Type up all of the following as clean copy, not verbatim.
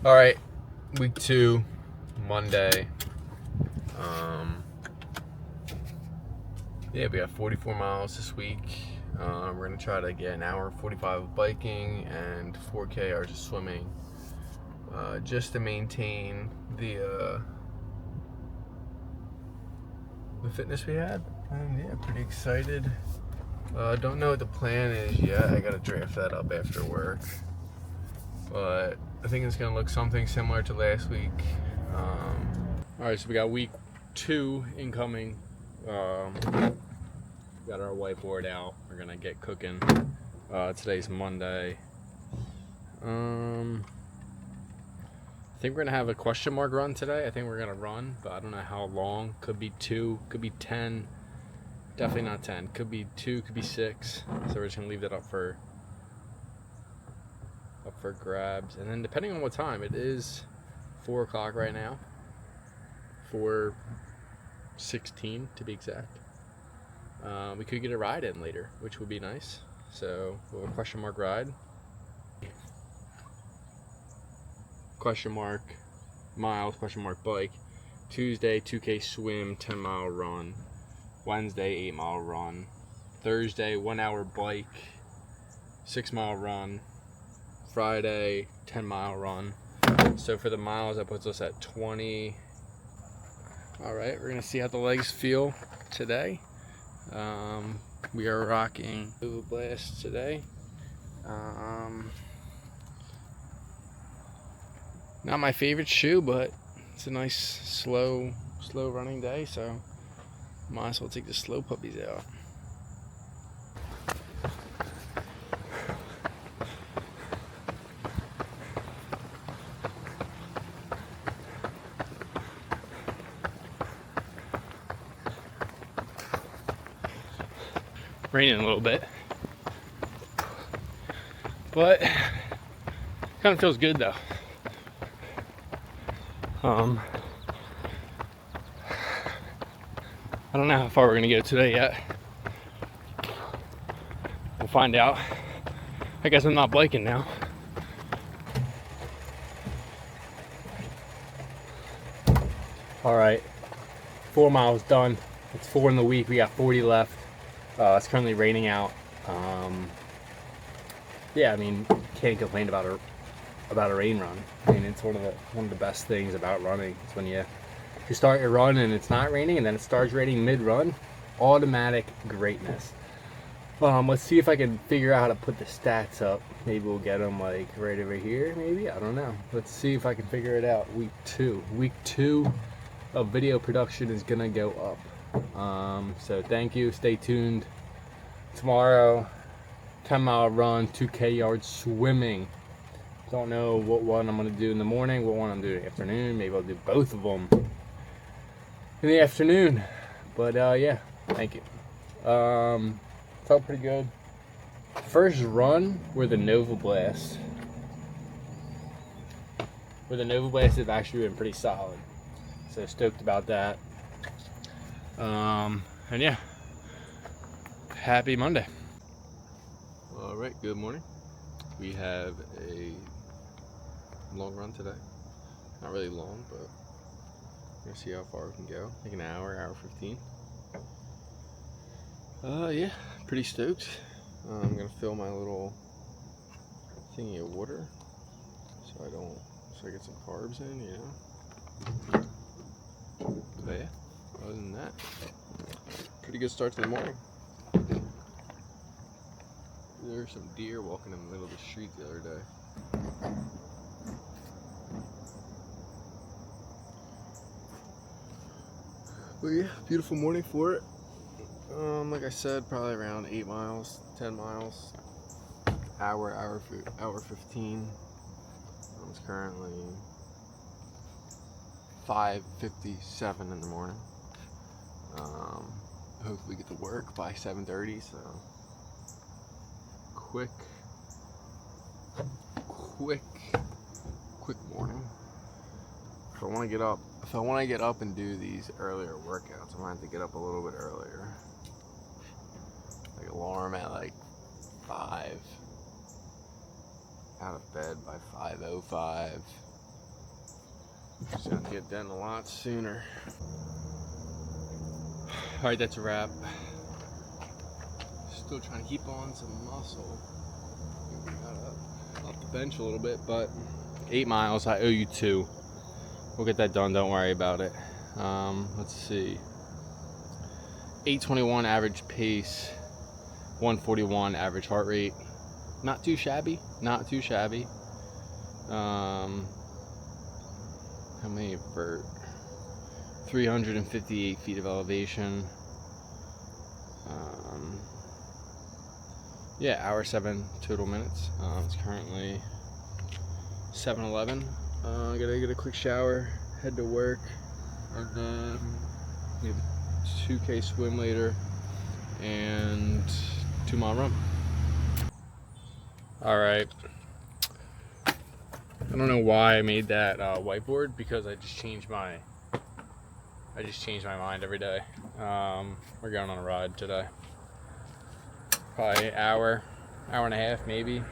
All right, week 2, Monday. Yeah, we got 44 miles this week. We're gonna try to get an hour and 45 of biking and 4K hours of swimming, just to maintain the fitness we had. And yeah, pretty excited. Don't know what the plan is yet. I gotta draft that up after work, but I think it's gonna look something similar to last week. All right, so we got week 2 incoming. Got our whiteboard out. We're gonna get cooking. Today's Monday. I think we're gonna have a question mark run today. I think we're gonna run, but I don't know how long. Could be 2, could be 10. Definitely not 10. Could be 2, could be 6. So we're just gonna leave that up for grabs. And then depending on what time, it is 4 o'clock right now. 4:16 to be exact. We could get a ride in later, which would be nice. So we'll have a question mark ride. Question mark miles, question mark bike. Tuesday, 2K swim, 10-mile run. Wednesday, 8-mile run. Thursday, 1-hour bike, 6-mile run. Friday, 10-mile run. So for the miles, that puts us at 20. All right, we're gonna see how the legs feel today. We are rocking Blue Blast today. Not my favorite shoe, but it's a nice slow running day, so might as well take the slow puppies out. Raining a little bit, but kind of feels good though. I don't know how far we're gonna go today yet. We'll find out. I guess I'm not biking now. All right, 4 miles done. It's 4 in the week. We got 40 left. It's currently raining out. Yeah, I mean, can't complain about a rain run. I mean, it's one of the best things about running. It's when you start your run and it's not raining, and then it starts raining mid-run. Automatic greatness. Let's see if I can figure out how to put the stats up. Maybe we'll get them like right over here. Maybe, I don't know. Let's see if I can figure it out. Week 2 of video production is gonna go up. So thank you. Stay tuned. Tomorrow, 10-mile run, 2K yards swimming. Don't know what one I'm gonna do in the morning, what one I'm doing in the afternoon. Maybe I'll do both of them in the afternoon. But yeah, thank you. Felt pretty good. First run were the Nova Blast. Have actually been pretty solid. So stoked about that. And yeah, happy Monday. All right, good morning. We have a long run today. Not really long, but we're gonna see how far we can go. Like an hour 15. Yeah, pretty stoked. I'm gonna fill my little thingy of water so I get some carbs in, you know. But yeah, other than that, pretty good start to the morning. There were some deer walking in the middle of the street the other day. But yeah, beautiful morning for it. Like I said, probably around 8 miles, 10 miles, hour 15. It's currently 5:57 in the morning. Hopefully get to work by 7:30. So quick morning. If I want to get up and do these earlier workouts, I'm gonna have to get up a little bit earlier. Like alarm at like 5. Out of bed by 5:05. Just have to get done a lot sooner. Alright, that's a wrap. Still trying to keep on some muscle. We got up the bench a little bit, but 8 miles, I owe you 2. We'll get that done, don't worry about it. Let's see. 8:21 average pace, 141 average heart rate. Not too shabby, not too shabby. How many vert? 358 feet of elevation. Yeah, hour 7 total minutes. It's currently 7:11. I gotta get a quick shower, head to work, and then we have a 2K swim later and 2-mile run. All right. I don't know why I made that whiteboard, because I just change my mind every day. We're going on a ride today. Probably an hour and a half maybe.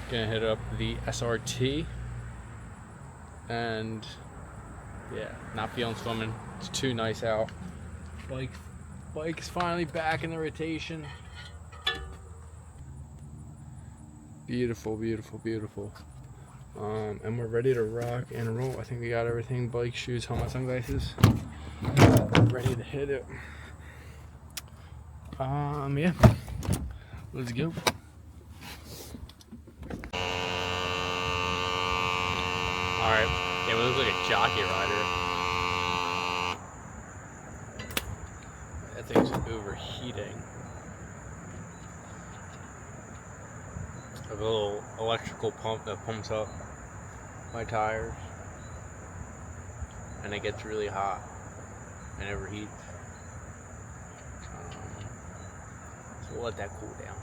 Gonna hit up the SRT. And yeah, not feeling swimming. It's too nice out. Bike is finally back in the rotation. Beautiful, beautiful, beautiful. And we're ready to rock and roll. I think we got everything: bike, shoes, helmet, sunglasses. Ready to hit it. Yeah. Let's go. Alright. Yeah, we look like a jockey rider. That thing's overheating. I have a little electrical pump that pumps up my tires. And it gets really hot and overheats. So we'll let that cool down.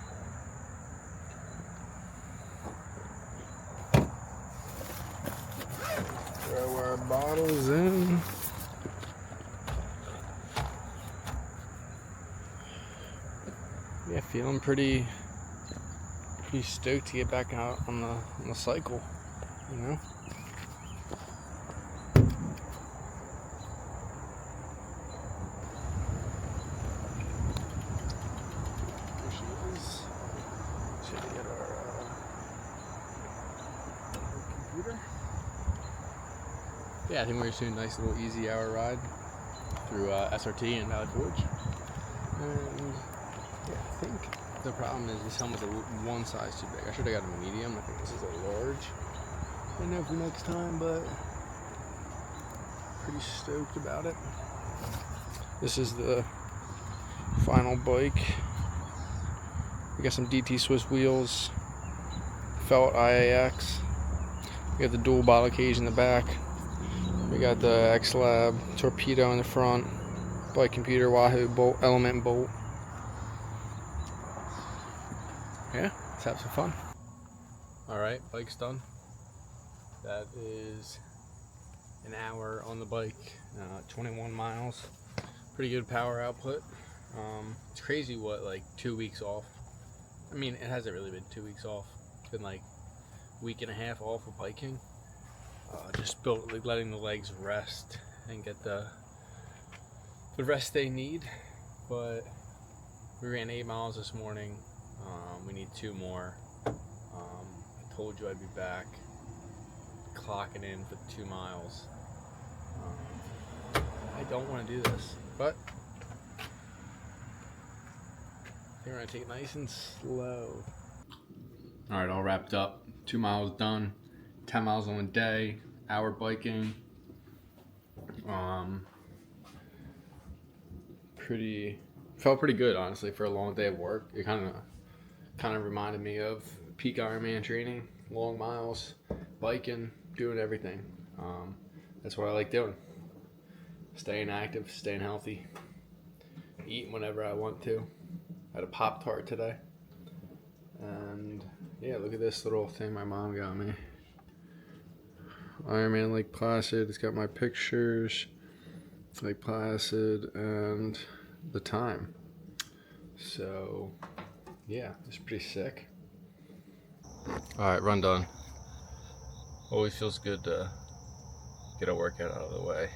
Throw our bottles in. Yeah, feeling pretty stoked to get back out on the cycle, you know. There she is. Should get our computer. Yeah, I think we're just doing a nice little easy hour ride through SRT and Valley Forge. And yeah, I think the problem is this helmet's one size too big. I should have got a medium. I think this is a large. I know for next time, but pretty stoked about it. This is the final bike. We got some DT Swiss wheels, felt IAX. We got the dual bottle cage in the back. We got the X-Lab torpedo in the front, bike computer, Wahoo bolt, element bolt. Yeah, let's have some fun. Alright, bike's done. That is an hour on the bike, 21 miles. Pretty good power output. It's crazy what, like 2 weeks off. I mean, it hasn't really been 2 weeks off. It's been like a week and a half off of biking. Just letting the legs rest and get the rest they need. But we ran 8 miles this morning. We need 2 more. I told you I'd be back clocking in for 2 miles. I don't want to do this, but I think we're going to take it nice and slow. Alright, all wrapped up. 2 miles done. 10 miles on a day. Hour biking. Felt pretty good, honestly, for a long day of work. It kind of reminded me of peak Ironman training, long miles, biking, doing everything. That's what I like doing. Staying active, staying healthy, eating whenever I want to. I had a Pop-Tart today. And yeah, look at this little thing my mom got me. Ironman Lake Placid. It's got my pictures, Lake Placid, and the time. So yeah, it's pretty sick. Alright, run done. Always feels good to get a workout out of the way.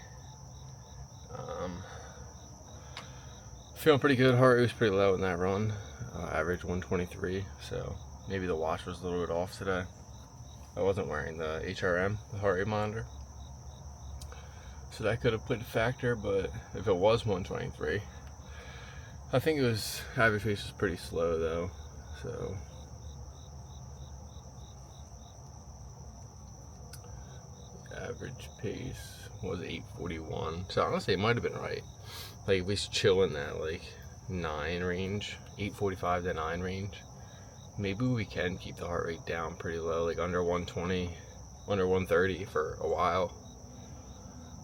Feeling pretty good. Heart rate was pretty low in that run. Average 123, so maybe the watch was a little bit off today. I wasn't wearing the HRM, the heart rate monitor, so that could have played a factor, but if it was 123, I think it was, average pace was pretty slow though, so. Average pace was 8:41, so honestly it might have been right. Like, we chill in that like 9 range, 8:45 to 9 range. Maybe we can keep the heart rate down pretty low, like under 120, under 130 for a while,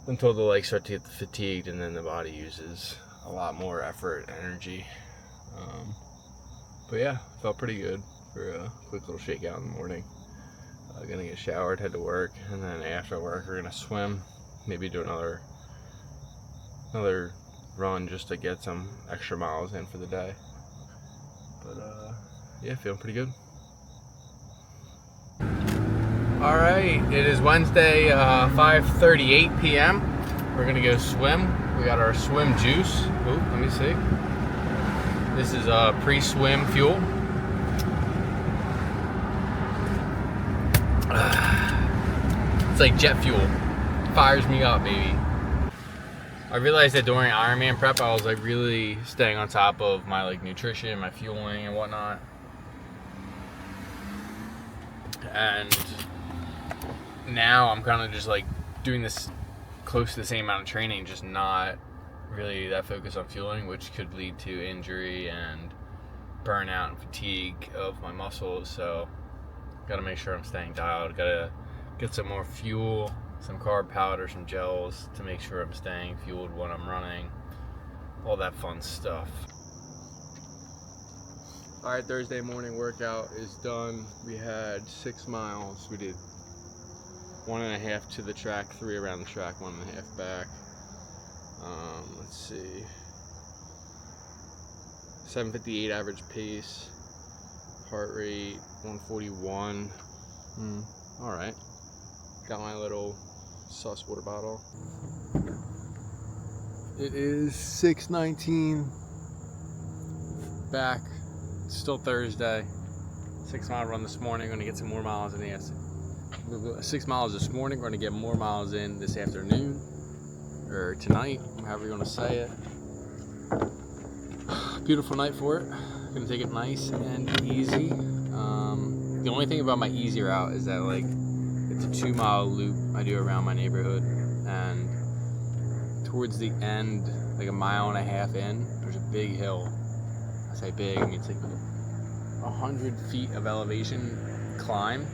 until the legs start to get fatigued and then the body uses a lot more effort and energy. But yeah, felt pretty good for a quick little shakeout in the morning. Gonna get showered, head to work, and then after work we're gonna swim, maybe do another run just to get some extra miles in for the day. But yeah, feeling pretty good. All right, it is Wednesday, 5:38 p.m. We're gonna go swim. We got our swim juice. Ooh, let me see. This is pre-swim fuel. It's like jet fuel. Fires me up, baby. I realized that during Ironman prep, I was like really staying on top of my like nutrition, my fueling and whatnot. And now I'm kind of just like doing this close to the same amount of training, just not really that focused on fueling, which could lead to injury and burnout and fatigue of my muscles. So gotta make sure I'm staying dialed. Gotta get some more fuel, some carb powder, some gels to make sure I'm staying fueled when I'm running. All that fun stuff. All right, Thursday morning workout is done. We had 6 miles. We did 1.5 to the track, 3 around the track, 1.5 back. Let's see. 7:58 average pace. Heart rate 141. All right. Got my little sus water bottle. It is 6:19. Back. It's still Thursday. 6 mile run this morning. Gonna get some more miles in the 6 miles this morning. We're gonna get more miles in this afternoon or tonight, however you want to say it. Beautiful night for it. Gonna take it nice and easy. The only thing about my easy route is that like it's a 2 mile loop I do around my neighborhood, and towards the end, like 1.5 miles in, there's a big hill. I say big, I mean it's like 100 feet of elevation climb,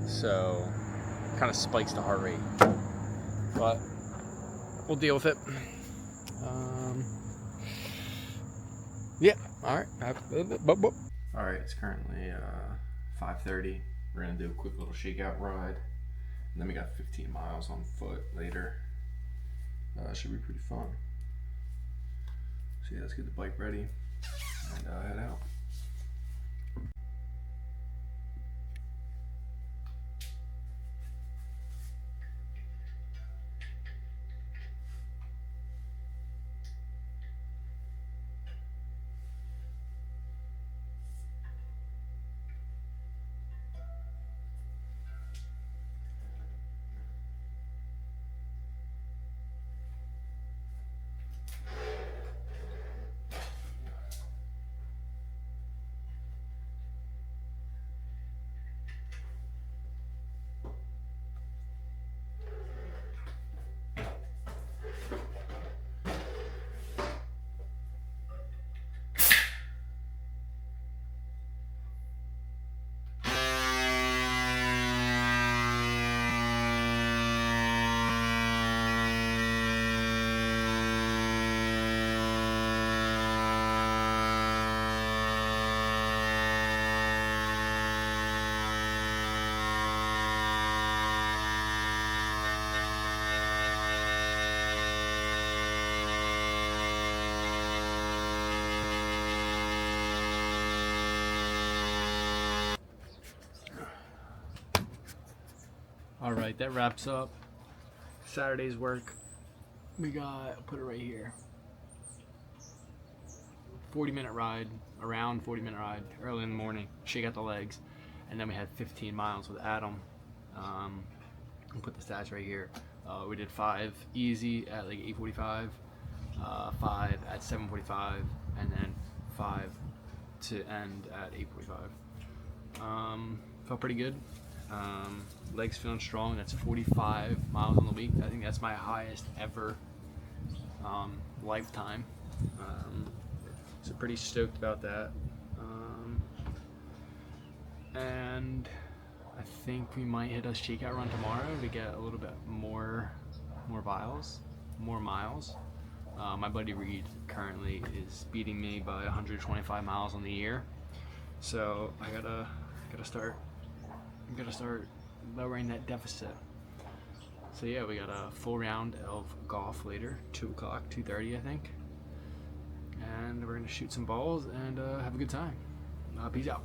so kind of spikes the heart rate, but we'll deal with it. Yeah, all right. All right, it's currently 5:30. We're gonna do a quick little shakeout ride, and then we got 15 miles on foot later. Should be pretty fun. So yeah, let's get the bike ready and head out. All right, that wraps up Saturday's work. We got, put it right here, 40-minute ride, around 40-minute ride, early in the morning, shake out the legs. And then we had 15 miles with Adam. I'll put the stats right here. We did 5 easy at like 8:45, 5 at 7:45, and then 5 to end at 8:45. Felt pretty good. Legs feeling strong. That's 45 miles on the week. I think that's my highest ever lifetime. So pretty stoked about that. And I think we might hit a shakeout run tomorrow to get a little bit more miles. My buddy Reed currently is beating me by 125 miles on the year, so I gotta start lowering that deficit. So yeah, we got a full round of golf later, 2 o'clock, 2:30 I think, and we're gonna shoot some balls and have a good time. Peace out.